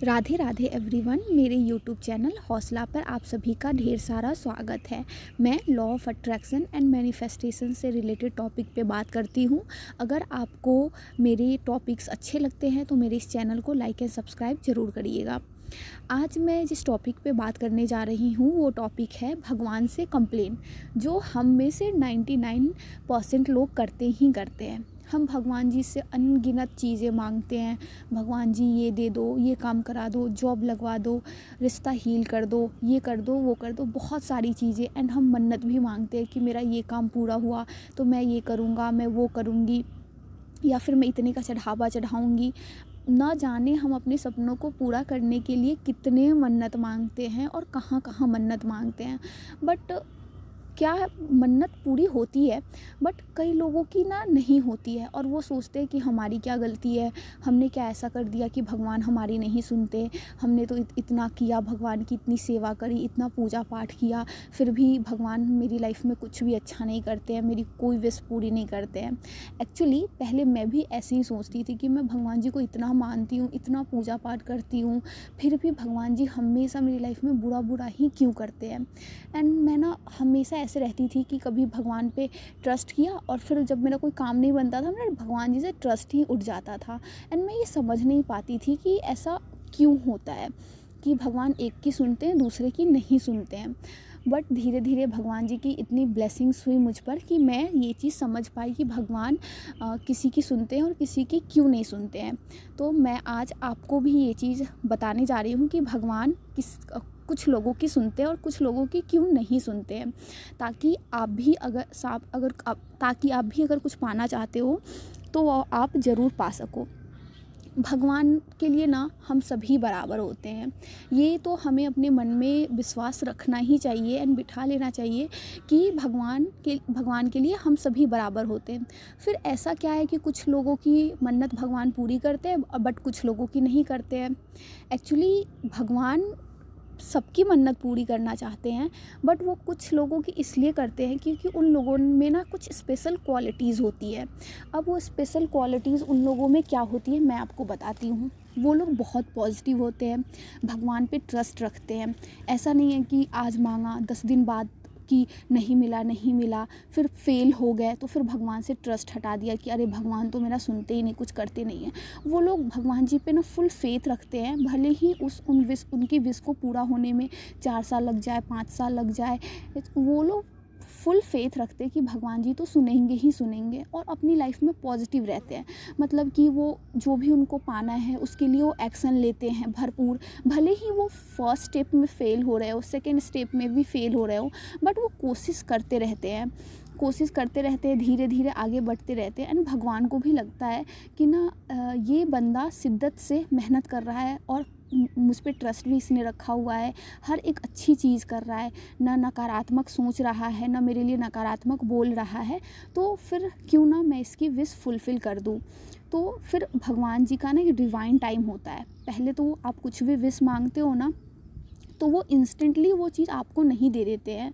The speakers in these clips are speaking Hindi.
राधे राधे एवरीवन, मेरे यूट्यूब चैनल हौसला पर आप सभी का ढेर सारा स्वागत है। मैं law of attraction and manifestation से रिलेटेड टॉपिक पे बात करती हूँ। अगर आपको मेरे टॉपिक्स अच्छे लगते हैं तो मेरे इस चैनल को लाइक एंड सब्सक्राइब ज़रूर करिएगा। आज मैं जिस टॉपिक पे बात करने जा रही हूँ वो टॉपिक है भगवान से कंप्लेन, जो हम में से 99% लोग करते ही करते हैं। हम भगवान जी से अनगिनत चीज़ें मांगते हैं। भगवान जी ये दे दो, ये काम करा दो, जॉब लगवा दो, रिश्ता हील कर दो, ये कर दो, वो कर दो, बहुत सारी चीज़ें। एंड हम मन्नत भी मांगते हैं कि मेरा ये काम पूरा हुआ तो मैं ये करूँगा, मैं वो करूँगी, या फिर मैं इतने का चढ़ावा चढ़ाऊँगी। ना जाने हम अपने सपनों को पूरा करने के लिए कितने मन्नत मांगते हैं और कहाँ कहाँ मन्नत मांगते हैं। बट क्या मन्नत पूरी होती है, बट कई लोगों की ना नहीं होती है और वो सोचते हैं कि हमारी क्या गलती है, हमने क्या ऐसा कर दिया कि भगवान हमारी नहीं सुनते। हमने तो इतना किया, भगवान की इतनी सेवा करी, इतना पूजा पाठ किया, फिर भी भगवान मेरी लाइफ में कुछ भी अच्छा नहीं करते हैं, मेरी कोई विश पूरी नहीं करते हैं। एक्चुअली पहले मैं भी ऐसे ही सोचती थी कि मैं भगवान जी को इतना मानती हूँ, इतना पूजा पाठ करती हूँ, फिर भी भगवान जी हमेशा मेरी लाइफ में बुरा बुरा ही क्यों करते हैं। एंड मैं ना हमेशा ऐसे रहती थी कि कभी भगवान पे ट्रस्ट किया और फिर जब मेरा कोई काम नहीं बनता था, मेरा भगवान जी से ट्रस्ट ही उठ जाता था। एंड मैं ये समझ नहीं पाती थी कि ऐसा क्यों होता है कि भगवान एक की सुनते हैं, दूसरे की नहीं सुनते हैं। बट धीरे धीरे भगवान जी की इतनी ब्लेसिंग्स हुई मुझ पर कि मैं ये चीज़ समझ पाई कि भगवान किसी की सुनते हैं और किसी की क्यों नहीं सुनते हैं। तो मैं आज आपको भी ये चीज़ बताने जा रही हूँ कि भगवान कुछ लोगों की सुनते हैं और कुछ लोगों की क्यों नहीं सुनते हैं, ताकि आप भी अगर कुछ पाना चाहते हो तो वो आप ज़रूर पा सको। भगवान के लिए ना हम सभी बराबर होते हैं। ये तो हमें अपने मन में विश्वास रखना ही चाहिए एंड बिठा लेना चाहिए कि भगवान के लिए हम सभी बराबर होते हैं। फिर ऐसा क्या है कि कुछ लोगों की मन्नत भगवान पूरी करते हैं बट कुछ लोगों की नहीं करते हैं। एक्चुअली भगवान सबकी मन्नत पूरी करना चाहते हैं, बट वो कुछ लोगों की इसलिए करते हैं क्योंकि उन लोगों में ना कुछ स्पेशल क्वालिटीज़ होती है। अब वो स्पेशल क्वालिटीज़ उन लोगों में क्या होती है मैं आपको बताती हूँ। वो लोग बहुत पॉजिटिव होते हैं, भगवान पे ट्रस्ट रखते हैं। ऐसा नहीं है कि आज मांगा 10 दिन बाद कि नहीं मिला नहीं मिला, फिर फेल हो गए तो फिर भगवान से ट्रस्ट हटा दिया कि अरे भगवान तो मेरा सुनते ही नहीं, कुछ करते नहीं हैं। वो लोग भगवान जी पे ना फुल फेथ रखते हैं, भले ही उनकी विश को पूरा होने में 4 साल लग जाए, 5 साल लग जाए। वो लोग फुल फेथ रखते हैं कि भगवान जी तो सुनेंगे ही सुनेंगे, और अपनी लाइफ में पॉजिटिव रहते हैं। मतलब कि वो जो भी उनको पाना है उसके लिए वो एक्शन लेते हैं भरपूर। भले ही वो फर्स्ट स्टेप में फ़ेल हो रहे हो, सेकेंड स्टेप में भी फ़ेल हो रहे हो, बट वो कोशिश करते रहते हैं, धीरे धीरे आगे बढ़ते रहते हैं। एंड भगवान को भी लगता है कि ना ये बंदा शिद्दत से मेहनत कर रहा है और मुझ पे ट्रस्ट भी इसने रखा हुआ है, हर एक अच्छी चीज़ कर रहा है, ना नकारात्मक सोच रहा है, ना मेरे लिए नकारात्मक बोल रहा है, तो फिर क्यों ना मैं इसकी विश फुलफ़िल कर दूँ। तो फिर भगवान जी का ना ये डिवाइन टाइम होता है। पहले तो आप कुछ भी विश मांगते हो ना, तो वो इंस्टेंटली वो चीज़ आपको नहीं दे देते हैं,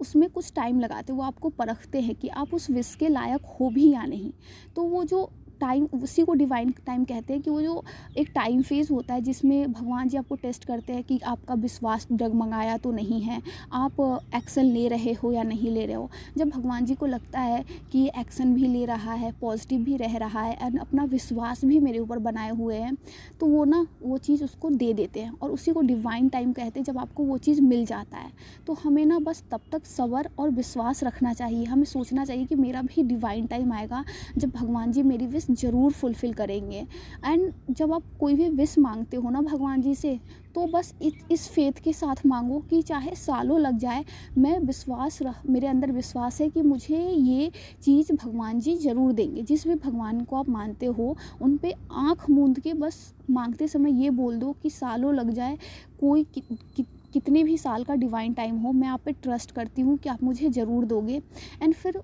उसमें कुछ टाइम लगाते हैं। वो आपको परखते हैं कि आप उस विश के लायक हो भी या नहीं। तो वो जो टाइम, उसी को डिवाइन टाइम कहते हैं कि वो जो एक टाइम फेज़ होता है जिसमें भगवान जी आपको टेस्ट करते हैं कि आपका विश्वास डगमगाया तो नहीं है, आप एक्शन ले रहे हो या नहीं ले रहे हो। जब भगवान जी को लगता है कि ये एक्शन भी ले रहा है, पॉजिटिव भी रह रहा है एंड अपना विश्वास भी मेरे ऊपर बनाए हुए हैं, तो वो ना वो चीज़ उसको दे देते हैं, और उसी को डिवाइन टाइम कहते हैं। जब आपको वो चीज़ मिल जाता है तो हमें ना बस तब तक सब्र और विश्वास रखना चाहिए। हमें सोचना चाहिए कि मेरा भी डिवाइन टाइम आएगा जब भगवान जी मेरी विश ज़रूर फुलफ़िल करेंगे। एंड जब आप कोई भी विश मांगते हो ना भगवान जी से, तो बस इस फेथ के साथ मांगो कि चाहे सालों लग जाए, मेरे अंदर विश्वास है कि मुझे ये चीज़ भगवान जी ज़रूर देंगे। जिस भी भगवान को आप मानते हो उन पे आँख मूंद के बस मांगते समय ये बोल दो कि सालों लग जाए, कोई कितने भी साल का डिवाइन टाइम हो, मैं आप पे ट्रस्ट करती हूँ कि आप मुझे ज़रूर दोगे। एंड फिर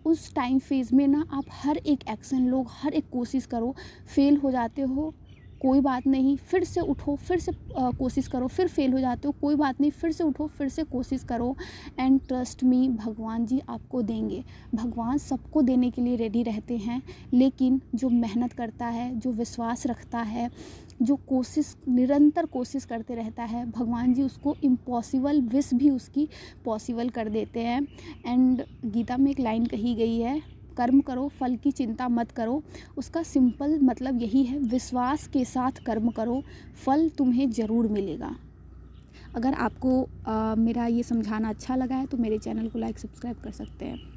उस टाइम फेज़ में ना आप हर एक एक्शन लो, हर एक कोशिश करो। फेल हो जाते हो कोई बात नहीं, फिर से उठो, फिर से कोशिश करो, फिर फेल हो जाते हो कोई बात नहीं, फिर से उठो, फिर से कोशिश करो। एंड ट्रस्ट मी, भगवान जी आपको देंगे। भगवान सबको देने के लिए रेडी रहते हैं, लेकिन जो मेहनत करता है, जो विश्वास रखता है, जो निरंतर कोशिश करते रहता है, भगवान जी उसको इम्पॉसिबल विश भी उसकी पॉसिबल कर देते हैं। एंड गीता में एक लाइन कही गई है, कर्म करो फल की चिंता मत करो। उसका सिंपल मतलब यही है, विश्वास के साथ कर्म करो, फल तुम्हें ज़रूर मिलेगा। अगर आपको मेरा ये समझाना अच्छा लगा है तो मेरे चैनल को लाइक सब्सक्राइब कर सकते हैं।